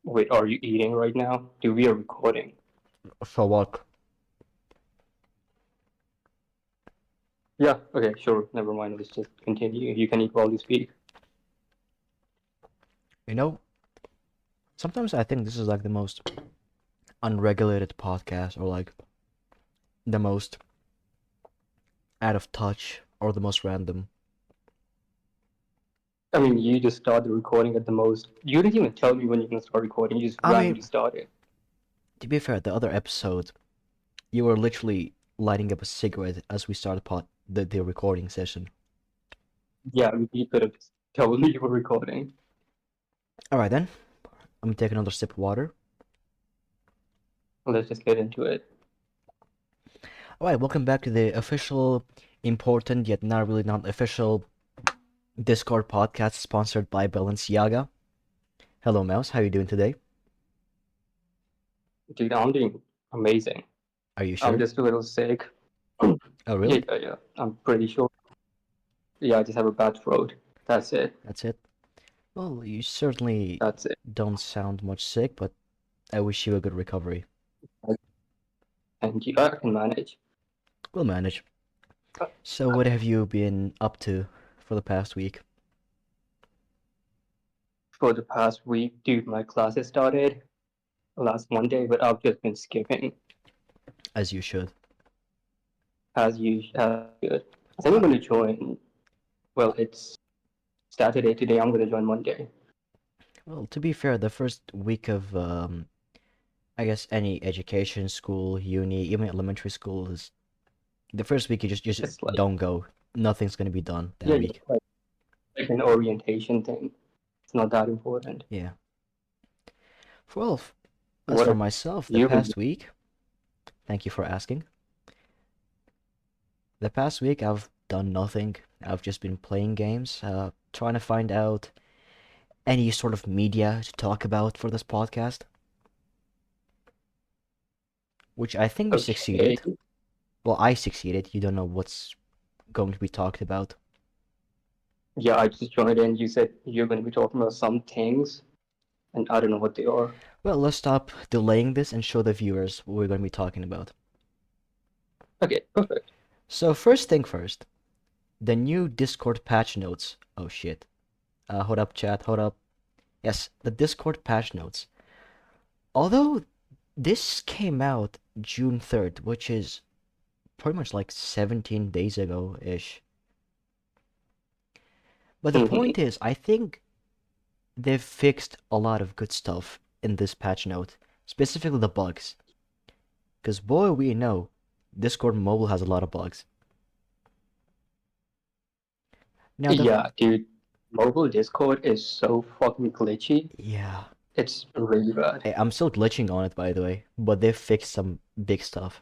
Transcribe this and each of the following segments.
Wait, are you eating right now? Do we are recording? For what? Yeah, okay, sure. Never mind. Let's just continue. You can eat while you speak. You know, sometimes I think this is like the most unregulated podcast, or like the most out of touch, or the most random. I mean, you just started recording at the most. You didn't even tell me when you're gonna start recording. You just I mean, randomly started. to be fair, the other episode, you were literally lighting up a cigarette as we started the recording session. Yeah, you could have just told me you were recording. Alright then, I'm taking another sip of water. Let's just get into it. Alright, welcome back to the official, important, yet not really not official Discord podcast sponsored by Balenciaga. Hello, Mouse. How are you doing today? Dude, I'm doing amazing. Are you I'm sure? just a little sick. Oh, Yeah, really? yeah, yeah. I'm pretty sure. Yeah, I just have a bad throat. That's it. That's it? Well, you certainly That's it. don't sound much sick, but I wish you a good recovery. And you, I can manage. We'll manage. So, what have you been up to for the past week? For the past week, dude, my classes started last Monday, but I've just been skipping As you should. as usual. Good. I think I'm Uh, gonna join. Well, it's Saturday today. I'm gonna join Monday. well, to be fair, the first week of, I guess, any education, school, uni, even elementary school is the first week you just It's like don't go. Nothing's gonna be done that yeah, yeah, week. like an orientation thing. It's not that important. Yeah. Well, as What for have myself, the you been? past week, thank you for asking. The past week I've done nothing. I've just been playing games, trying to find out any sort of media to talk about for this podcast, which I think we Okay. succeeded. Well, I succeeded. You don't know what's going to be talked about. Yeah, I just joined in. You said you're gonna be talking about some things, and I don't know what they are. Well, let's stop delaying this and show the viewers what we're going to be talking about. Okay, perfect. So, first thing first, the new Discord patch notes. Oh shit. Hold up, chat, hold up. Yes, the Discord patch notes. Although this came out June 3rd, which is pretty much like 17 days ago ish. But the Mm-hmm. point is, I think they've fixed a lot of good stuff in this patch note, specifically the bugs. Because boy, we know Discord mobile has a lot of bugs. Now the Yeah, dude, mobile Discord is so fucking glitchy. yeah, It's really bad. I'm still glitching on it by the way, but they've fixed some big stuff.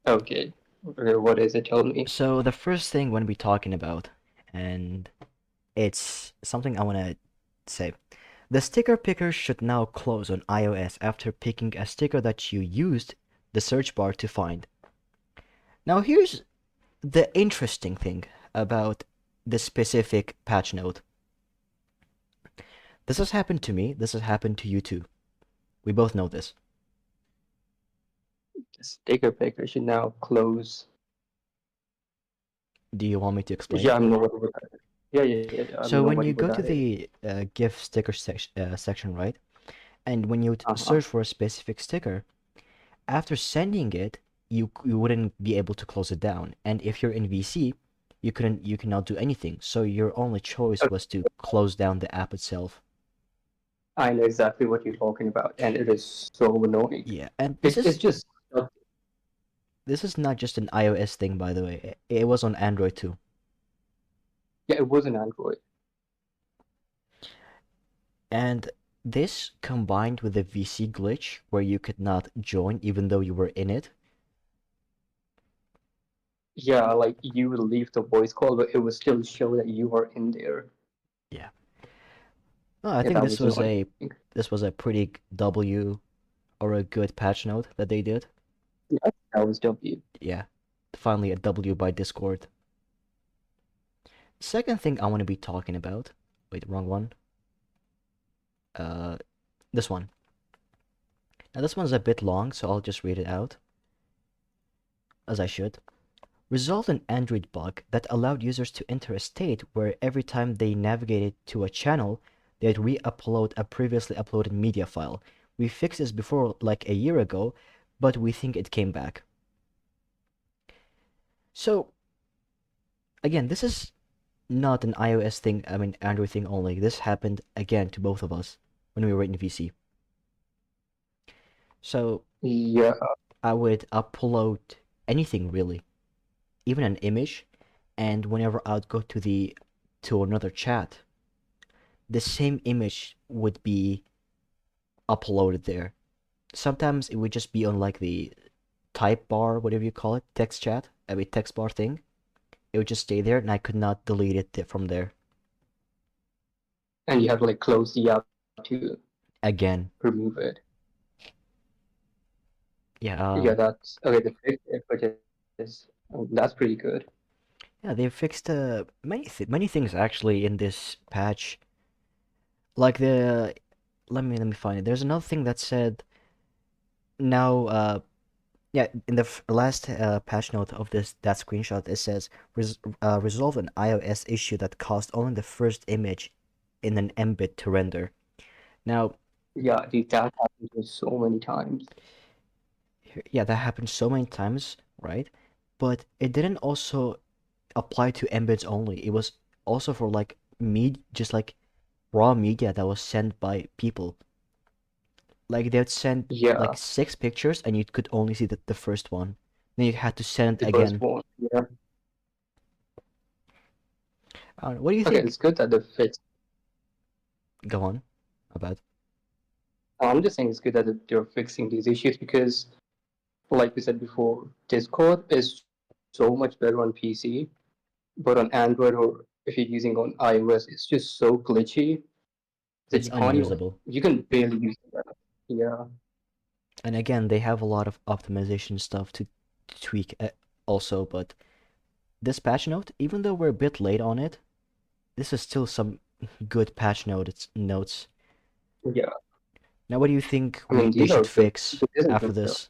Okay, what is it? Tell me. So the first thing when we talking about, and it's something I wanna say. The sticker picker should now close on iOS after picking a sticker that you used the search bar to find. Now here's the interesting thing about this specific patch note. This has happened to me, this has happened to you too. We both know this. The sticker picker should now close. Do you want me to explain? Yeah, I'm not what that. Yeah, yeah, yeah, yeah. I'm So when nobody you what go to that is. the GIF sticker section, right? And when you Uh-huh. search for a specific sticker, after sending it, you wouldn't be able to close it down. And if you're in VC, you cannot do anything. So your only choice was to close down the app itself. I know exactly what you're talking about, and it is so annoying. Yeah, and It's just this is not just an iOS thing, by the way. It was on Android too. yeah, it was an Android. And this combined with the VC glitch where you could not join even though you were in it. Yeah, like you would leave the voice call, but it would still show that you are in there. Yeah. Well, I Yeah, think that was annoying. this was a pretty W or a good patch note that they did. Yeah, that was W. Yeah. Finally a W by Discord. Second thing I want to be talking about. Wait, wrong one. Uh This one. Now this one's a bit long, so I'll just read it out, as I should. Resolved an Android bug that allowed users to enter a state where every time they navigated to a channel, they'd re-upload a previously uploaded media file. We fixed this before like a year ago, but we think it came back. So, again, this is not an iOS thing, I mean Android thing only. This happened again to both of us when we were in VC. So, Yeah, I would upload anything really, even an image, and whenever I'd go to another chat, the same image would be uploaded there. Sometimes it would just be on like the type bar, whatever you call it, text chat, I mean text bar thing. It would just stay there, and I could not delete it from there and you have to like close the app to again. remove it. Yeah, Yeah, that's okay. The fix effort is that's pretty good. yeah, they fixed many things actually in this patch. Like the let me find it. There's another thing that said now yeah, in the last patch note of that screenshot, it says resolve an iOS issue that caused only the first image in an mbit to render. Now, Yeah, dude, that happens to me so many times. yeah, that happened so many times, right? But it didn't also apply to embeds only. It was also for like just like raw media that was sent by people. Like they'd send like Yeah, 6 pictures, and you could only see the first one. Then you had to send the first again. one. Yeah. I don't know, what do you Okay, think? it's good that they fixed. Go on about. I'm just saying it's good that they're fixing these issues because, like we said before, Discord is so much better on PC, but on Android or if you're using on iOS, it's just so glitchy that It's you can't even unusable. you can barely use it. Yeah, And again, they have a lot of optimization stuff to tweak also, but this patch note, even though we're a bit late on it, this is still some good patch notes. yeah. Now, what do you think I mean, they these are should good. fix This isn't after good stuff. this?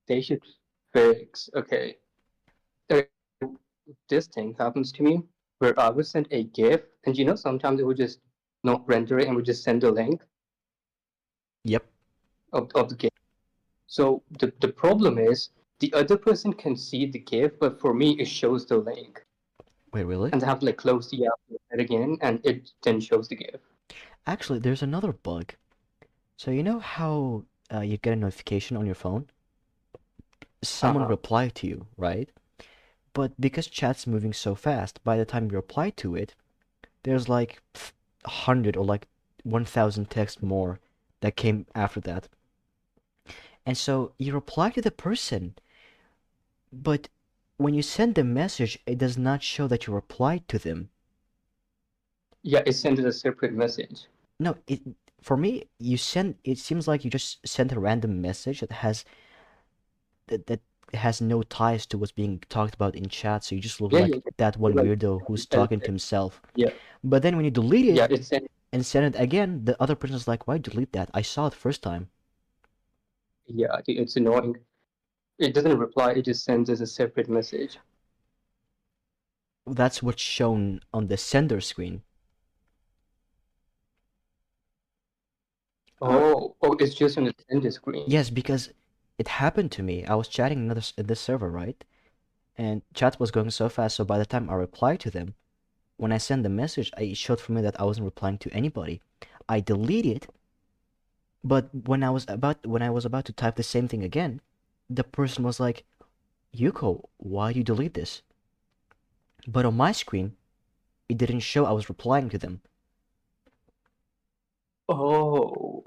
They should fix. Okay, uh, this thing happens to me where I would send a GIF, and sometimes it would just not render it and would just send a link Yep. of the GIF. So the problem is the other person can see the GIF, but for me it shows the link, Wait, really? and they have to like close the app again, and it then shows the GIF. Actually, there's another bug. So you know how you get a notification on your phone? Uh Someone huh. replied to you, right? But because chat's moving so fast, by the time you reply to it, there's like 100 or like 1,000 texts more that came after that. And so you reply to the person, but when you send the message, it does not show that you replied to them. Yeah, it sends a separate message. No, for me, it seems like you just sent a random message that has no ties to what's being talked about in chat, so you just look Yeah, yeah, like that yeah. one Like weirdo who's talking to himself. yeah, But then when you delete yeah. it It sends. and send it again, the other person's like, why delete that? I saw it first time. Yeah, it's annoying. It doesn't reply. It just sends as a separate message. That's what's shown on the sender screen. Uh, Oh, it's just on the sender screen. yes, because it happened to me. I was chatting in this server, right? And chat was going so fast, so by the time I replied to them, when I sent the message, it showed for me that I wasn't replying to anybody. I deleted, but when I was about to type the same thing again, the person was like, "Yuko, why do you delete this?" But on my screen, it didn't show I was replying to them. Oh,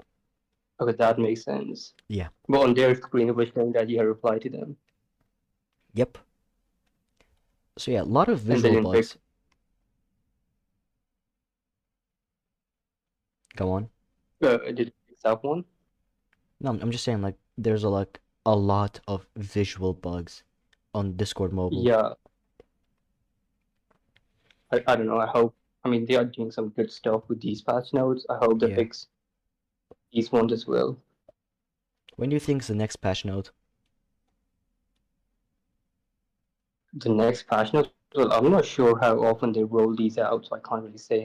okay, that makes sense. Yeah. But on their screen, it was showing that you had replied to them, Yep. So yeah, a lot of and they visual didn't fix. bugs. Go on. Did it fix that one? No, I'm just saying like there's a lot of visual bugs on Discord mobile. Yeah, I don't know. I mean, they are doing some good stuff with these patch notes. I hope they Yeah. fix these ones as well. When do you think is the next patch note? The next patch notes, well, I'm not sure how often they roll these out, so I can't really say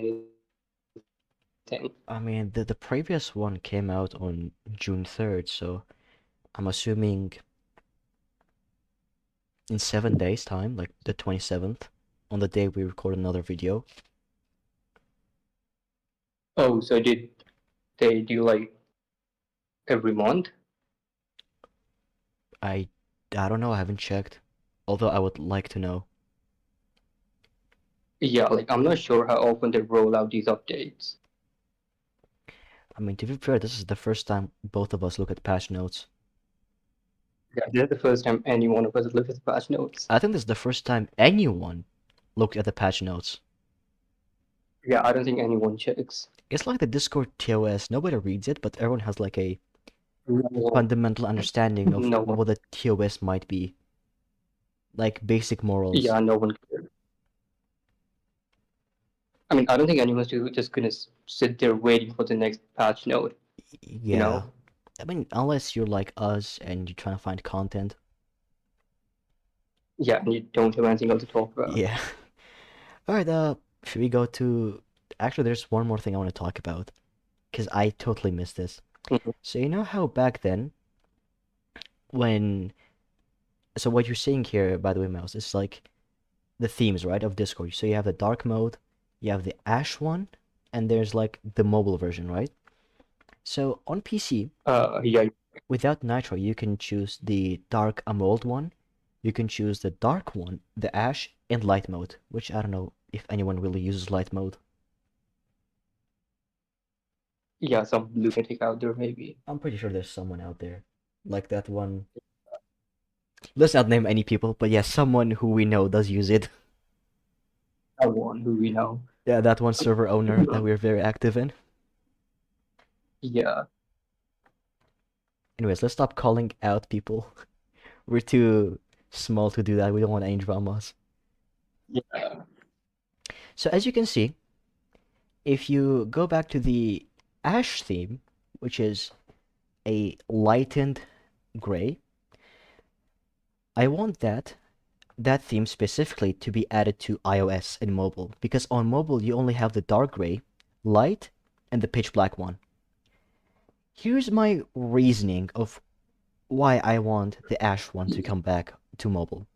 anything. I mean, the previous one came out on June 3rd, so I'm assuming in 7 days' time, like the 27th, on the day we record another video. Oh, so did they do like every month? I I don't know, I haven't checked. Although I would like to know. Yeah, like I'm not sure how often they roll out these updates. I mean, to be fair, this is the first time both of us look at patch notes. Yeah, this is the first time any one of us looked at the patch notes. I think this is the first time anyone looked at the patch notes. Yeah, I don't think anyone checks. It's like the Discord TOS. Nobody reads it, but everyone has like a No, fundamental understanding of no one. what the TOS might be. Like basic morals. Yeah, no one cares. I mean, I don't think anyone's just gonna sit there waiting for the next patch note. You Yeah. know? I mean, unless you're like us and you're trying to find content. Yeah, and you don't have anything else to talk about. Yeah. Alright, should we go to... Actually, there's one more thing I want to talk about. Because I totally missed this. Mhm. So you know how back then, when... So what you're seeing here, by the way, Mouse, is like the themes, right, of Discord. So you have the dark mode, you have the Ash one, and there's like the mobile version, right? So on PC, Yeah, without Nitro, you can choose the dark emerald one, you can choose the dark one, the Ash, and light mode, which I don't know if anyone really uses light mode. yeah, some lunatic out there maybe. I'm pretty sure there's someone out there like that one. Let's not name any people, but yeah, someone who we know does use it. Someone who we know. Yeah, that one server owner that we're very active in. Yeah, Anyways, let's stop calling out people. We're too small to do that. We don't want any dramas. yeah. So as you can see, if you go back to the Ash theme, which is a lightened gray, I want that theme specifically to be added to iOS and mobile, because on mobile you only have the dark gray, light, and the pitch black one. Here's my reasoning of why I want the Ash one to come back to mobile.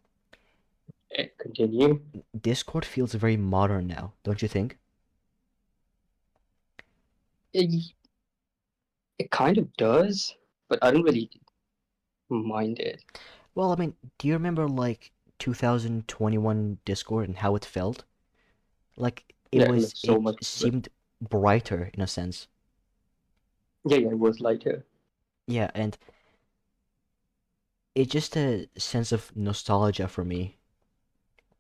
Continue. Discord feels very modern now, don't you think? It, it kind of does, but I don't really mind it. Well, I mean, do you remember like 2021 Discord and how it felt? Like Yeah, it looks so it much better. seemed brighter in a sense. Yeah, yeah, it was lighter. Yeah, and it's just a sense of nostalgia for me,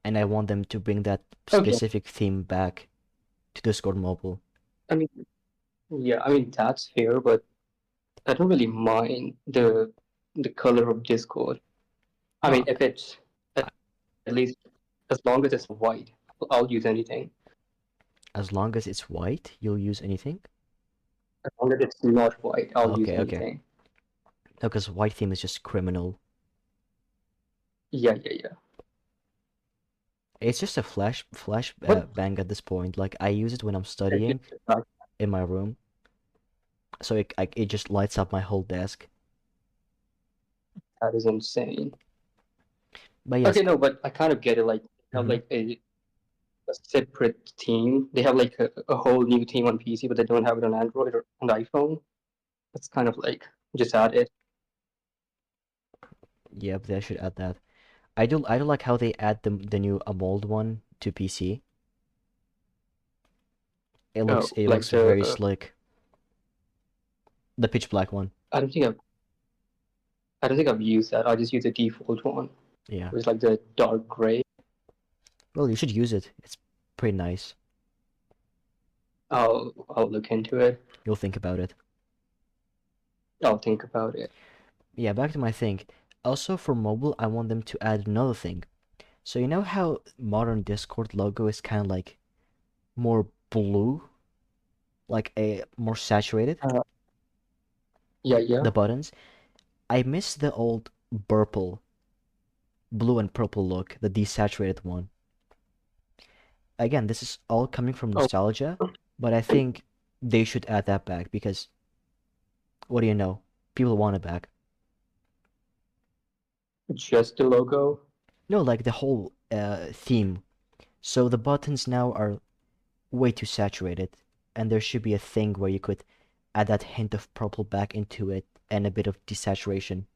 and I want them to bring that Okay, specific theme back to Discord Mobile. I mean, yeah, I mean that's fair, but I don't really mind the color of Discord. I mean, No, if it's I- at least as long as it's white, I'll use anything. as long as it's white, you'll use anything? As long as it's not white, I'll use Okay, okay. anything. No, because white theme is just criminal. Yeah, yeah, yeah. It's just a flash What? bang at this point. Like I use it when I'm It's studying just like, in my room, so it just lights up my whole desk. that is insane. But yes, Okay, no, but I kind of get it. Like, they have mhm. like a separate team. They have like a whole new team on PC, but they don't have it on Android or on iPhone. It's kind of like just add it. Yep, they should add that. I do like how they add the new Amold one to PC. It Like looks the very slick. The pitch black one. I don't think I've used that. I just use the default one, Yeah. which is like the dark gray. Well, you should use it. It's pretty nice. I'll look into it. You'll think about it. I'll think about it. Yeah, back to my thing. Also for mobile, I want them to add another thing. So you know how modern Discord logo is kind of like more blue, like a more saturated, Uh, yeah, yeah. the buttons. I miss the old purple, blue and purple look, the desaturated one. Again, this is all coming from Oh, nostalgia, but I think they should add that back because what do you know? People want it back. just the logo. No, like the whole theme. So the buttons now are way too saturated, and there should be a thing where you could add that hint of purple back into it and a bit of desaturation.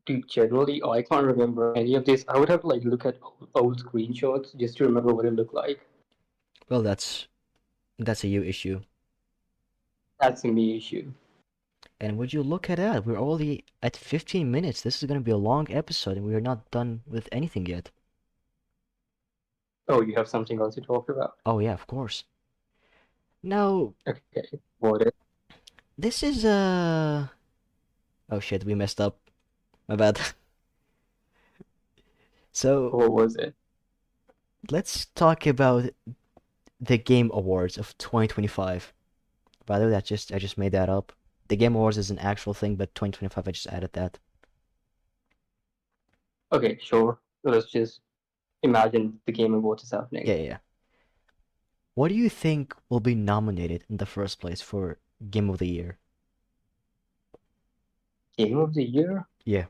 Dude, generally, I can't remember any of this. I would have to like look at old screenshots just to remember what it looked like. Well, that's a you issue. That's a me issue. And would you look at that? We're already at 15 minutes. This is going to be a long episode, and we are not done with anything yet. Oh, you have something else to talk about. Oh, yeah, of course. Now, Okay, what is? this is oh shit, we messed up. My bad. So, What was it? let's talk about the Game Awards of 2025. By the way, I just made that up. The Game Awards is an actual thing, but 2025 I just added that. Okay, sure. Let's just imagine the Game Awards is Yeah, happening. yeah, yeah. What do you think will be nominated in the first place for Game of the Year? Game of the Year? Yeah.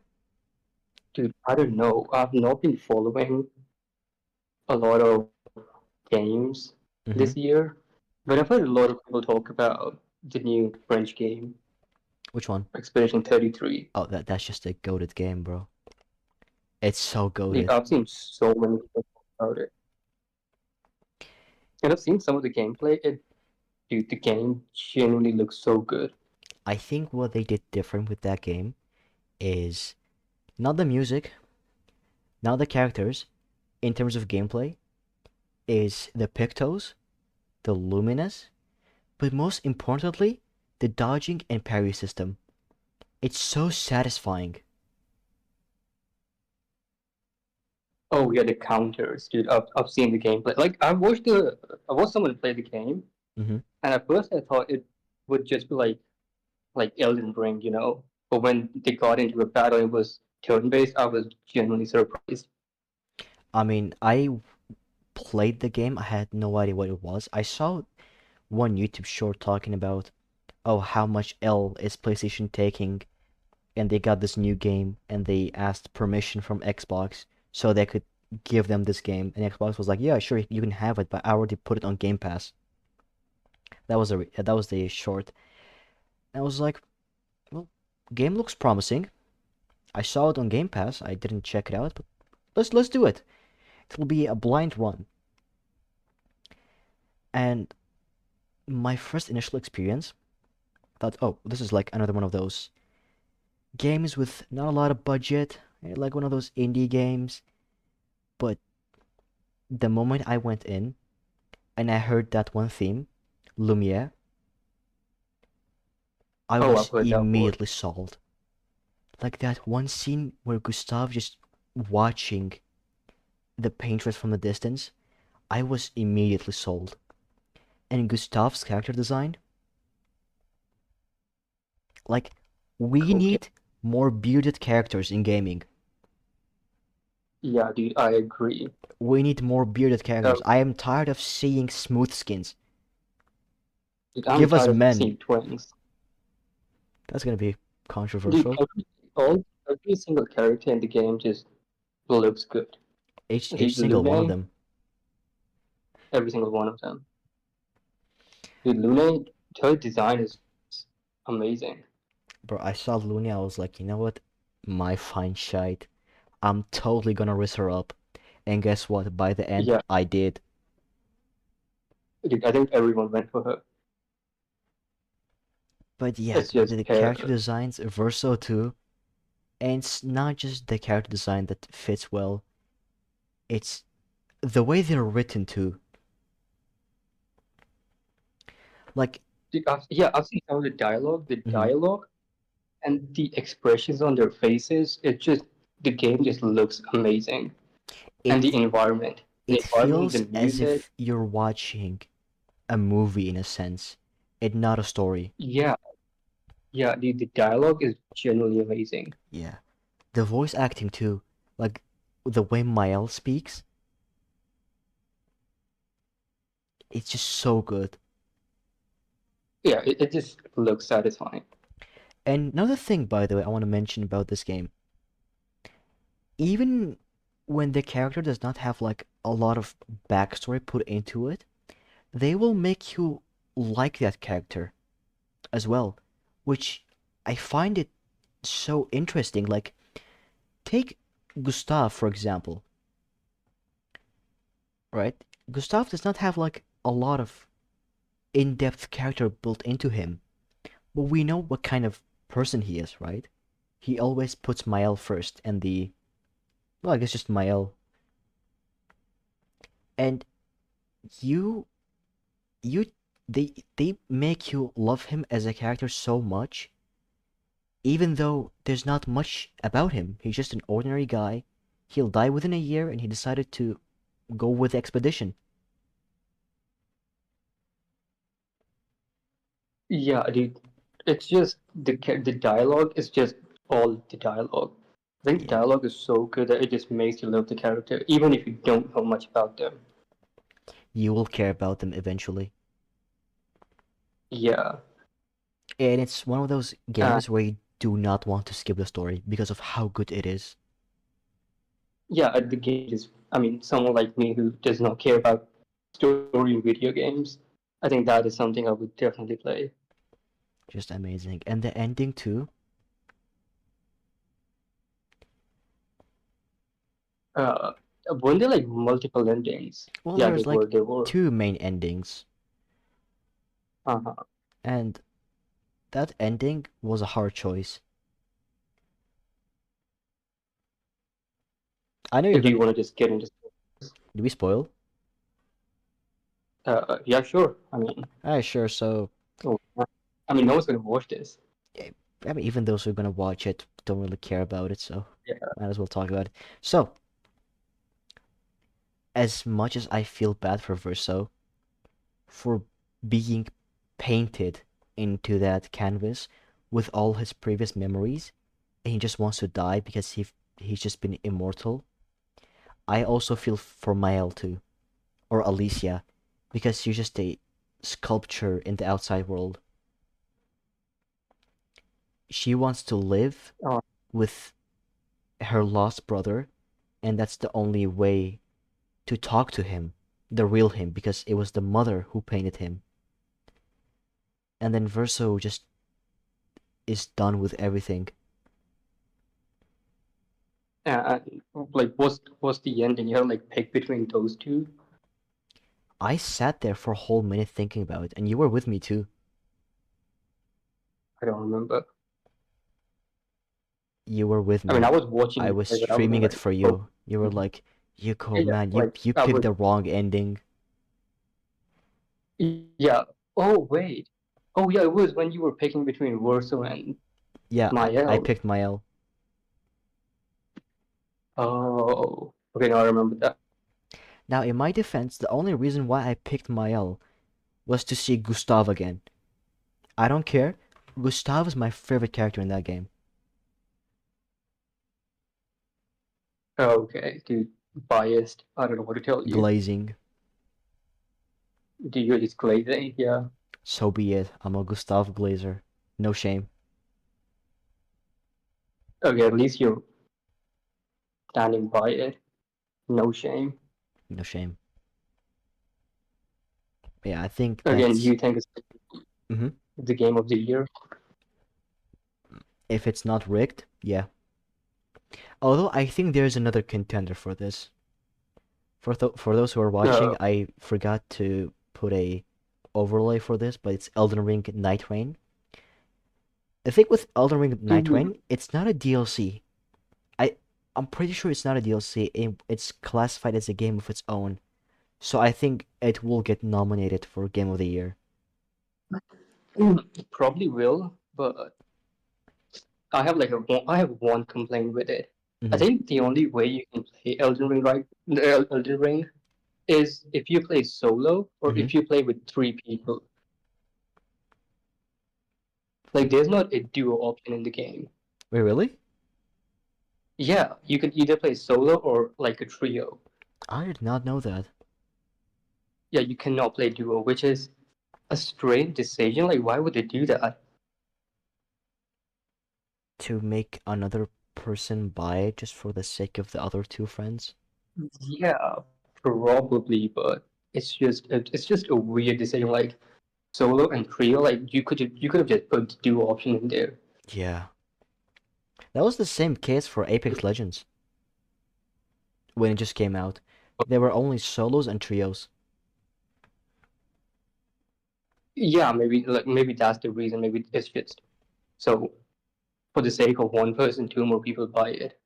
Dude, I don't know. I've not been following a lot of games this Mm-hmm. year, but I've heard a lot of people talk about the new French game, Which one? Expedition 33. Oh, that's just a goated game, bro. It's so Like, goated. I've seen so many people talk about it. And I've seen some of the gameplay. Dude, the game genuinely looks so good. I think what they did different with that game is not the music, not the characters, in terms of gameplay, is the Pictos, the Luminous, but most importantly, the dodging and parry system. It's so satisfying. Oh yeah, the counters, dude. I've seen the gameplay. Like I watched someone play the game, Mm-hmm. and at first I thought it would just be like Elden Ring, you know. But when they got into a battle, it was turn based. I was genuinely surprised. I mean, I played the game, I had no idea what it was. I saw one YouTube short talking about, oh, how much L is PlayStation taking, and they got this new game, and they asked permission from Xbox so they could give them this game, and Xbox was like, yeah, sure, you can have it, but I already put it on Game Pass. That was the short. And I was like, well, game looks promising. I saw it on Game Pass. I didn't check it out, but let's do it. It'll be a blind run. And my first initial experience, I thought, oh, this is like another one of those games with not a lot of budget, like one of those indie games. But the moment I went in and I heard that one theme, Lumiere, I Oh, I've was heard that word. immediately sold. Like that one scene where Gustav just watching the painters from the distance, I was immediately sold. And Gustav's character design, like, we Okay. need more bearded characters in gaming. Yeah, dude, I agree. We need more bearded characters. Uh, I am tired of seeing smooth skins. dude, I'm Give us tired of men. seeing twins. That's gonna be Dude, controversial. every single character in the game just looks good. Each Dude, single one of Lune, them. every single one of them. Dude, Lune, her design is amazing. Bro, I saw Looney, I was like, you know what? My fine shite. I'm totally gonna risk her up. And guess what? By the end, Yeah, I did. dude, I think everyone went for her. But yeah, It's just the character hair. designs are versatile too. And it's not just the character design that fits well, it's the way they're written too. Like, Dude, yeah, I've seen some of the dialogue. The mhm. dialogue and the expressions on their faces. The game just looks amazing. And the it environment. The it environment, the feels as music. if you're watching a movie in a sense, and not a story. Yeah, yeah, the dialogue is genuinely amazing. Yeah, the voice acting too, like the way Mael speaks, it's just so good. Yeah, it just looks satisfying. And another thing, by the way, I want to mention about this game, even when the character does not have like a lot of backstory put into it, they will make you like that character as well, which I find it so interesting. Like, take Gustav, for example, right? Gustav does not have like a lot of in depth character built into him, but we know what kind of person he is, right? He always puts Mael first, and well, I guess just Mael. And you, you, they make you love him as a character so much, even though there's not much about him. He's just an ordinary guy. He'll die within a year, and he decided to go with the expedition. Yeah, dude, it's just the dialogue is just all the dialogue. I think the Yeah, dialogue is so good that it just makes you love the character, even if you don't know much about them. you will care about them eventually. Yeah, And it's one of those uh, games where you do not want to skip the story because of how good it is. yeah, the game is. I mean, someone like me who does not care about story in video games, I think that is something I would definitely play. Just amazing. And the ending too. Uh, weren't there like multiple endings? Well, Yeah, they there's were. like They were. two main endings, Uh-huh. and that ending was a hard choice. I know you're Do you gonna. want to just get into? Do we spoil? Yeah, sure. I mean, Alright, sure. So, oh, I mean, no one's gonna watch this. eh, I mean, even those who are gonna watch it don't really care about it, so Yeah. might as well talk about it. So, as much as I feel bad for Verso for being painted into that canvas with all his previous memories, and he just wants to die because he's just been immortal. I also feel for Mael too, or Alicia, because she's just a sculpture in the outside world. She wants to live Oh, with her lost brother, and that's the only way to talk to him, the real him, because it was the mother who painted him. And then Verso just is done with everything. uh, like, what's the ending? You have like pick between those two. I sat there for a whole minute thinking about it, and you were with me too. I don't remember. You were with I mean, me. I was watching I you was play, but I wasn't streaming it like, for oh, you. You were like, Yuko, yeah, man, you like you I picked was, the wrong ending. yeah. Oh wait. Oh yeah, it was when you were picking between Verso and Yeah, I Mael. picked Mael. Oh, okay, now I remember that. Now, in my defense, the only reason why I picked Mael was to see Gustav again. I don't care. Gustav is my favorite character in that game. Okay, dude, biased. I don't know what to tell you. Glazing. Do you just glazing? Yeah. So be it. I'm a Gustav Glazer. No shame. Okay, at least you're standing by it. No shame. No shame. Yeah, I think Again, that's. you think it's Hmm. the game of the year? If it's not rigged, yeah. Although I think there's another contender for this. For those who are watching, Uh, I forgot to put a overlay for this, but it's Elden Ring Night Rain. The thing with Elden Ring Night mm, Rain, it's not a DLC. I I'm pretty sure it's not a DLC. It's classified as a game of its own. So I think it will get nominated for Game of the Year. probably will, but I have one complaint with it. I Mm-hmm. think the only way you can play Elden Ring, right? Elden Ring is if you play solo or Mm-hmm. if you play with three people. Like, there's not a duo option in the game. Wait, really? Yeah, you can either play solo or like a trio. I did not know that. Yeah, you cannot play duo, which is a strange decision. Like, why would they do that? To make another person buy it just for the sake of the other two friends? Yeah, probably, but it's just a weird decision. Like solo and trio, like you could have just put the duo option in there. Yeah. That was the same case for Apex Legends when it just came out. There were only solos and trios. Yeah, maybe that's the reason. Maybe it's just so for the sake of one person, two more people buy it.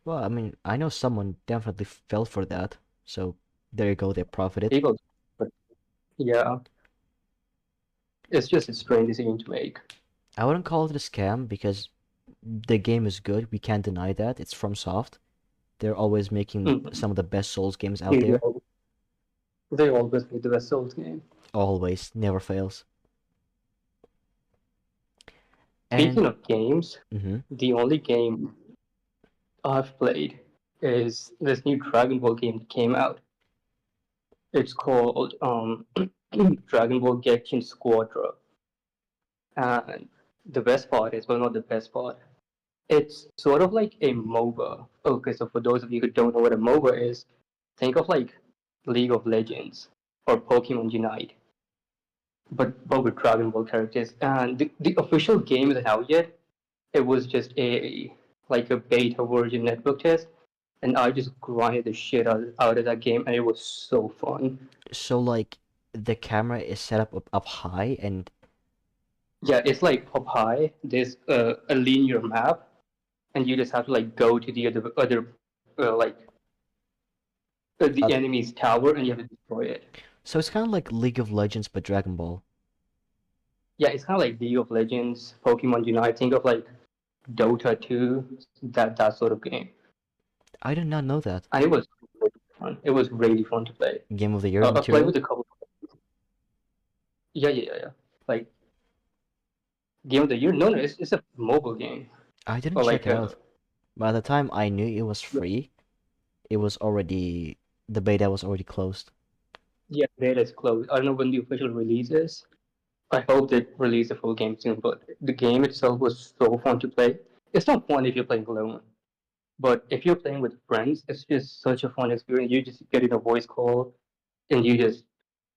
Well, I mean, I know someone definitely fell for that. So there you go, they profited. People, but yeah, it's just a strange decision to make. I wouldn't call it a scam because the game is good. We can't deny that. It's from Soft. They're always making Mhm. some of the best Souls games out They, there. al- they always make the best Souls game. Always, never fails. And Speaking of games, hmm the only game I've played is this new Dragon Ball game that came out. It's called Dragon Ball Genshin Squadra. And the best part is, well, not the best part. It's sort of like a MOBA. Okay, so for those of you who don't know what a MOBA is, think of like League of Legends or Pokemon Unite, but with Dragon Ball characters. And the official game isn't out yet. It was just a like a beta version network test, and I just grinded the shit out of that game, and it was so fun. so like the camera is set up high and Yeah, it's like up high. There's a linear map, and you just have to like go to the other like the other. enemy's tower, and you have to destroy it. So it's kind of like League of Legends but Dragon Ball. Yeah, it's kind of like League of Legends, Pokemon Unite. Think of like Dota 2, that sort of game. I did not know that. And it was really fun. It was really fun to play. Game of the Year I played material? with a couple. Yeah. Like game of the year? No, no, it's a mobile game I didn't or check like it out. By the time I knew it was free, it was already the beta was already closed. yeah, beta is closed. I don't know when the official release is. I hope they release the full game soon. But the game itself was so fun to play. It's not fun if you're playing alone, but if you're playing with friends, it's just such a fun experience. You just get in a voice call and you just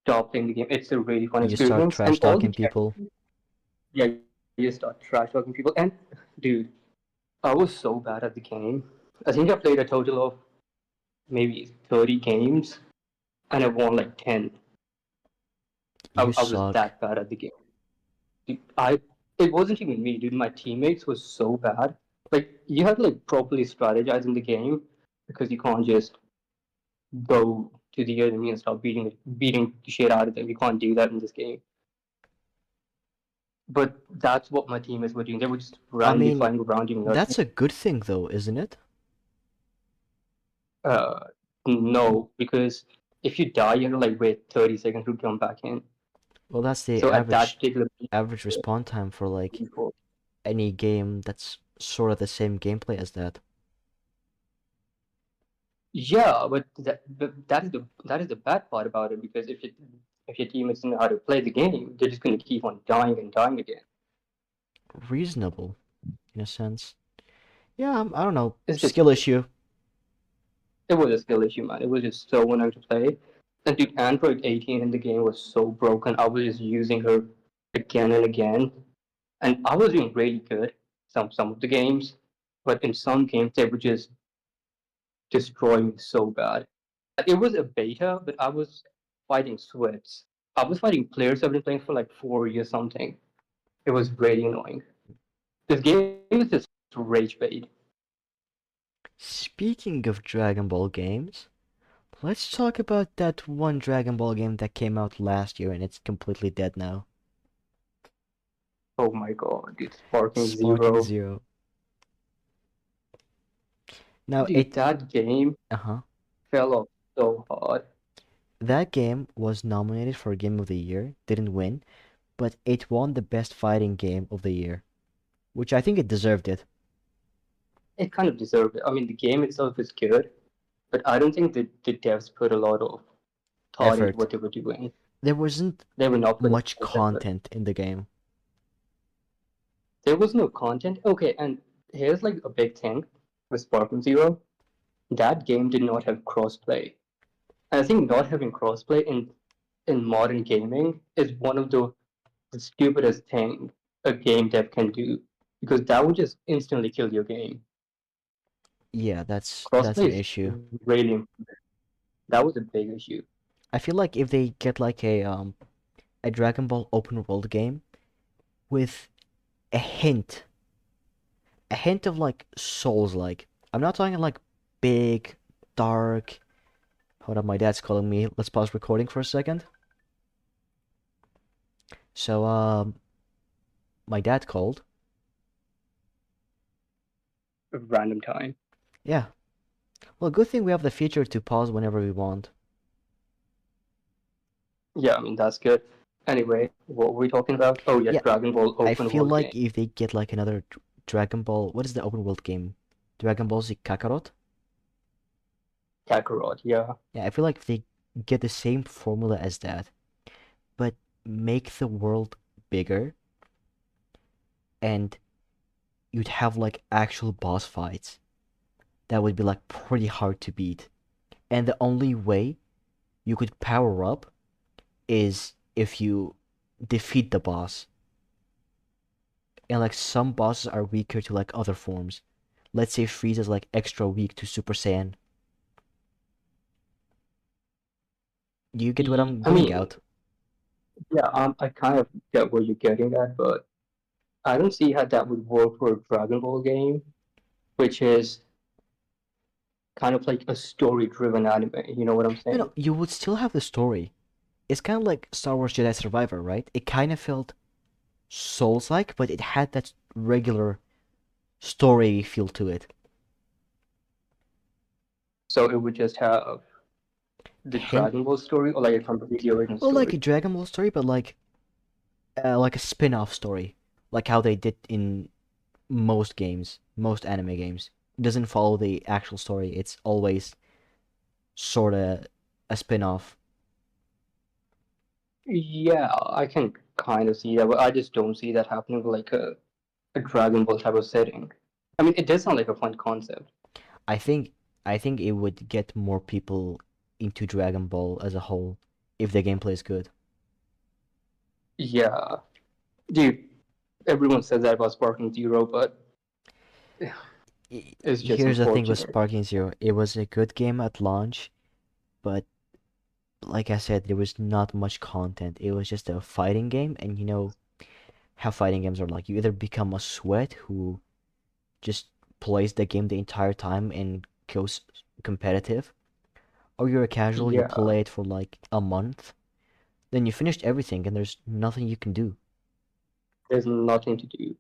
stop playing the game. It's a really fun You start experience, trash and all the talking people. yeah, you just start trash talking people. And dude, I was so bad at the game. I think I played a total of maybe 30 games, and I won like 10. You I was suck. that bad at the game. It wasn't even me, dude. My teammates was so bad. Like you have to like properly strategize in the game because you can't just go to the enemy and start beating the shit out of them. You can't do that in this game. But that's what my teammates were doing. They were just I randomly mean, flying around doing nothing. that's a good thing though, isn't it? Uh, no, because if you die, you have to like wait 30 seconds to come back in. Well, that's the So at that particular average respawn time for like before. any game that's sort of the same gameplay as that. Yeah, but that is the bad part about it because if your teammates know how to play the game, they're just gonna keep on dying and dying again. Reasonable in a sense. Yeah, I don't know. It's just Skill issue. it was a skill issue, man. It was just so annoying to play. And dude, Android 18 in the game was so broken. I was just using her again and again, and I was doing really good some of the games, but in some games they would just destroy me so bad. It was a beta, but I was fighting Sweats. I was fighting players I've been playing for like 4 years something. It was really annoying. This game is just rage bait. Speaking of Dragon Ball games, let's talk about that one Dragon Ball game that came out last year and it's completely dead now. Oh my god, it's Sparking Sparking Zero. Zero. Now Dude, it that game uh-huh. fell off so hard. That game was nominated for Game of the Year, didn't win, but it won the Best Fighting Game of the Year, which I think it deserved it. It kind of deserved it. I mean, the game itself is good, but I don't think the devs put a lot of thought into Effort. what they were doing. There wasn't They were not putting much much effort. content in the game. There was no content. Okay, and here's like a big thing with Sparkle Zero. That game did not have crossplay. And I think not having crossplay in modern gaming is one of the stupidest thing a game dev can do because that would just instantly kill your game. Yeah, that's Crossplay an is issue. really important. That was a big issue. I feel like if they get like a Dragon Ball open world game with a hint, a hint of like Souls like. I'm not talking like big, dark. Hold up, my dad's calling me. Let's pause recording for a second. So my dad called. Random time. Yeah. Well, good thing we have the feature to pause whenever we want. Yeah, I mean that's good. Anyway, what were we talking about? Oh yeah, Yeah, Dragon Ball I open feel world game. like if they get like another Dragon Ball, what is the open world game? Dragon Ball Z Kakarot? Kakarot, yeah. Yeah, I feel like if they get the same formula as that, but make the world bigger and you'd have like actual boss fights that would be like pretty hard to beat. And the only way you could power up is if you defeat the boss. And like some bosses are weaker to like other forms. Let's say Frieza's like extra weak to Super Saiyan. Do you get what I'm I going mean, out? yeah, I kind of get where you're getting at, but I don't see how that would work for a Dragon Ball game, which is kind of like a story-driven anime. You know what I'm No, no, saying? you would still have the story. It's kind of like Star Wars Jedi Survivor, right? It kind of felt Souls-like, but it had that regular story feel to it. So it would just have the Hint, Dragon Ball story, or like a completely original well, like a story. Dragon Ball story, but like a spin-off story, like how they did in most games, most anime games. It doesn't follow the actual story. It's always sort of a spin-off. Yeah, I can kind of see that, but I just don't see that happening with like a Dragon Ball type of setting. I mean, it does sound like a fun concept. I think I think it would get more people into Dragon Ball as a whole if the gameplay is good. Yeah, dude, everyone says that about Sparking Zero, but it's just Here's the thing with unfortunate. Sparking Zero. It was a good game at launch, but like I said, there was not much content. It was just a fighting game, and you know how fighting games are like. You either become a sweat who just plays the game the entire time and goes competitive, or you're a casual, you Yeah, play it for like a month, then you finished everything and there's nothing you can do. there's nothing to do.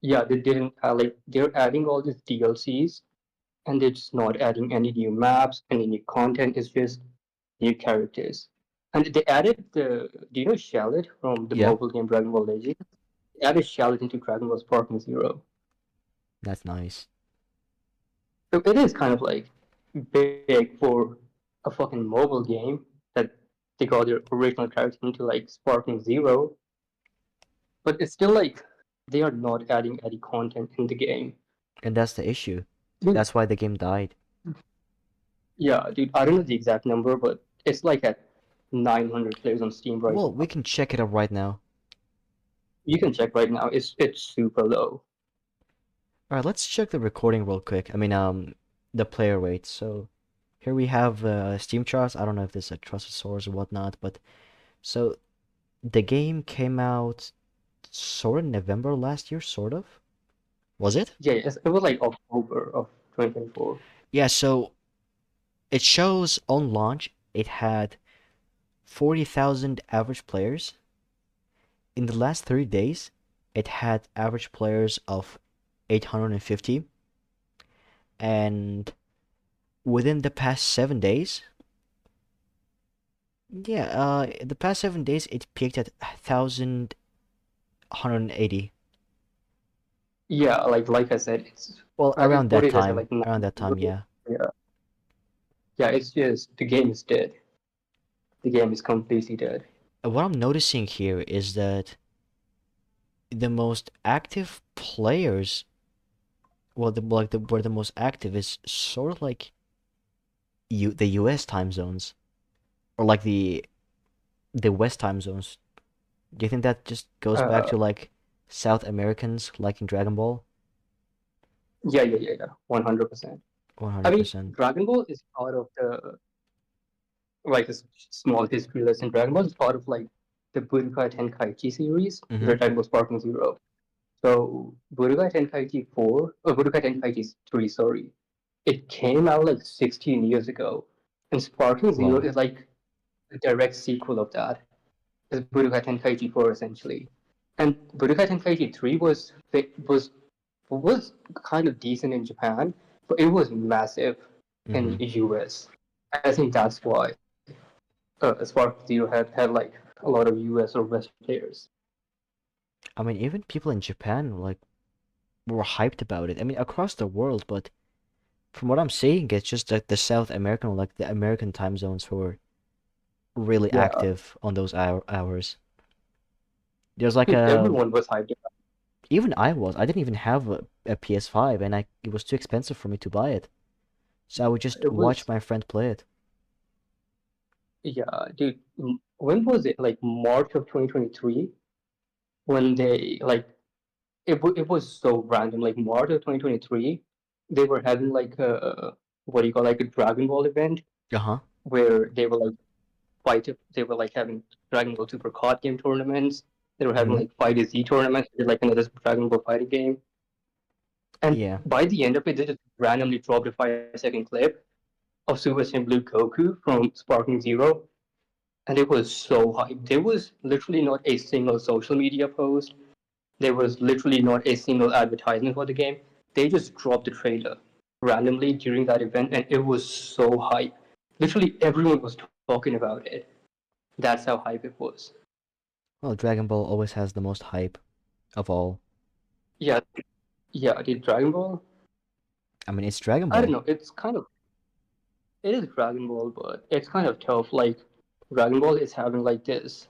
Yeah, they didn't like they're adding all these DLCs and they're just not adding any new maps, any new content. It's just new characters. And they added the do you know Shallot from the Yeah, mobile game Dragon Ball Legends? They added Shallot into Dragon Ball Sparking Zero. that's nice. So it is kind of like big for a fucking mobile game that they got their original character into like Sparking Zero, but it's still like they are not adding any content in the game. And that's the issue. Dude, That's why the game died. yeah, dude, I don't know the exact number, but it's like at 900 players on Steam right Well, we now. can check it out right now. You can check right now. It's super low. Alright, let's check the recording real quick. I mean, the player rate. So here we have Steam charts. I don't know if this is a trusted source or whatnot, but so the game came out sort of November last year, sort of. Was it? Yeah, it was like October of 2024. Yeah, so it shows on launch it had 40,000 average players. In the last 30 days, it had average players of 850. and within the past 7 days, yeah, the past 7 days it peaked at 1,180. Yeah, like I said, it's Well, around what that did I say, time, like nine around that days time, ago? yeah. Yeah, yeah. It's just the game is dead. The game is completely dead. What I'm noticing here is that the most active players, well, where the most active is sort of like the U.S. time zones, or like the West time zones. Do you think that just goes back Uh, to like South Americans liking Dragon Ball? yeah. 100%. I mean, 100%. Dragon Ball is part of the like a small history lesson. Dragon Ball is part of like the Budokai Tenkaichi series, Mm-hmm. Dragon Ball Sparking Zero. So Budokai Tenkaichi 4, or Budokai Tenkaichi 3, sorry, it came out like 16 years ago. And Sparking Zero Wow. is like a direct sequel of that. It's Budokai Tenkaichi 4 essentially. And Budokai Tenkaichi 3 was kind of decent in Japan, but it was massive in Mm-hmm. US. I think that's why Sparking Zero had like a lot of US or West players. I mean, even people in Japan like were hyped about it. I mean, across the world, but from what I'm seeing, it's just like the South American, like the American time zones who were really Yeah, active on those hours. There's like dude, a everyone was hyped. even I was. I didn't even have a PS5, and it was too expensive for me to buy it. So I would just It watch was my friend play it. Yeah, dude. When was it? Like March of 2023 when they like it was so random. Like March of 2023, they were having like a what do you call like a Dragon Ball event Uh-huh. where they were like they were like having Dragon Ball Super card game tournaments. They were having Mm-hmm. like Fight Z tournaments, like another Dragon Ball fighting game. And Yeah. by the end of it, they just randomly dropped a 5-second clip of Super Saiyan Blue Goku from Sparking Zero, and it was so hyped. There was literally not a single social media post. There was literally not a single advertisement for the game. They just dropped the trailer randomly during that event, and it was so hype. Literally everyone was talking about it. That's how hype it was. Well, Dragon Ball always has the most hype of all. Yeah, yeah. The Dragon Ball. I mean, it's Dragon I don't Ball. know. It is Dragon Ball, but it's kind of tough. Like Dragon Ball is having like this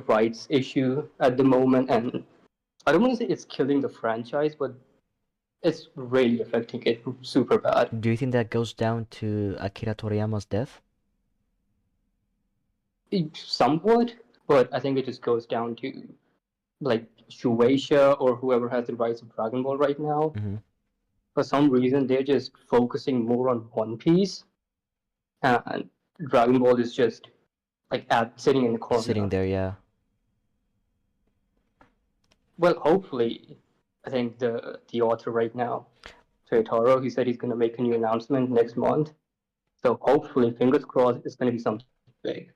rights issue at the moment, and I don't want to say it's killing the franchise, but it's really affecting it super bad. Do you think that goes down to Akira Toriyama's death? Somewhat, but I think it just goes down to like Shueisha or whoever has the rights of Dragon Ball right now. Mm-hmm. For some reason, they're just focusing more on One Piece, and Dragon Ball is just like sitting in the Sitting corner. there, yeah. Well, hopefully, I think the author right now, Toyotaro, he said he's going to make a new announcement next month. So hopefully, fingers crossed, it's going to be something big.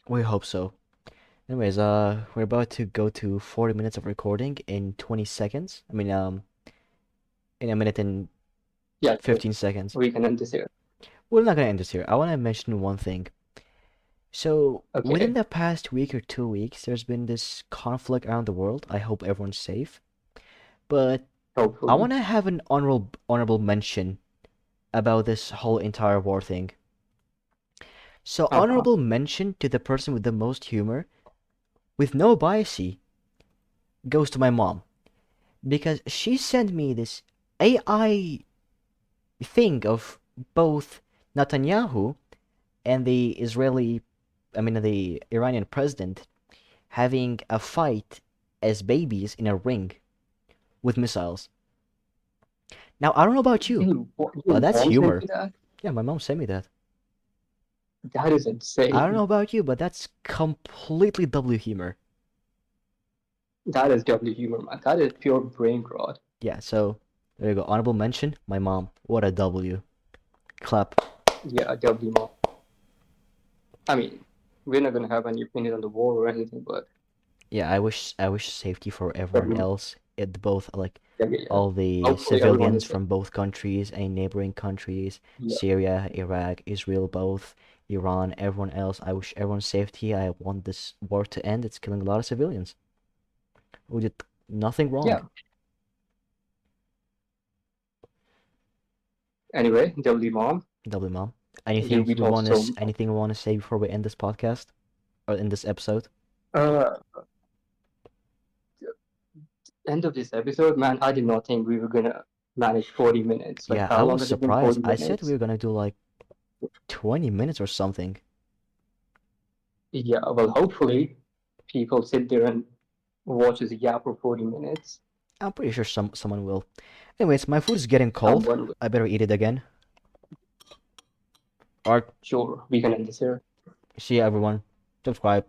We hope so. Anyways, we're about to go to 40 minutes of recording in 20 seconds. I mean, in a minute and Yeah, 15 seconds. we can end this here. We're not gonna end this here. I want to mention one thing. So, within Okay, the past week or 2 weeks, there's been this conflict around the world. I hope everyone's safe. But I hopefully. want to have an honorable mention about this whole entire war thing. So, Uh-huh. honorable mention to the person with the most humor, with no biasy, goes to my mom. Because she sent me this AI thing of both Netanyahu and the Iranian president having a fight as babies in a ring with missiles. Now, I don't know about you, Dude, but your that's mom sent humor. you that? Yeah, my mom sent me that. That is I don't insane. know about you, but that's completely W humor. That is W humor, man. That is pure brain rot. Yeah, so there you go. Honorable mention, my mom. What a W. Clap. Yeah, W mom. I mean, we're not gonna have any opinion on the war or anything, but Yeah, I wish safety for everyone W, else. It both like yeah. all the Hopefully everyone civilians is safe. from both countries and neighboring countries, Yeah, Syria, Iraq, Israel, both, Iran, everyone else. I wish everyone's safety. I want this war to end. It's killing a lot of civilians who did nothing wrong. yeah. Anyway, W Mom, W mom. we talked so much. Anything we want to say before we end this podcast or in this episode? Uh, End of this episode, man. I did not think we were gonna manage 40 minutes. Like, Yeah, how I long was has it been? surprised. 40 I said we minutes? were gonna do like 20 minutes or something. Yeah. Well, hopefully, people sit there and watch us yap for 40 minutes. I'm pretty sure someone will. Anyways, my food is getting cold. Someone will. I better eat it again. Alright, Sure, we can end this here. see you everyone. Subscribe.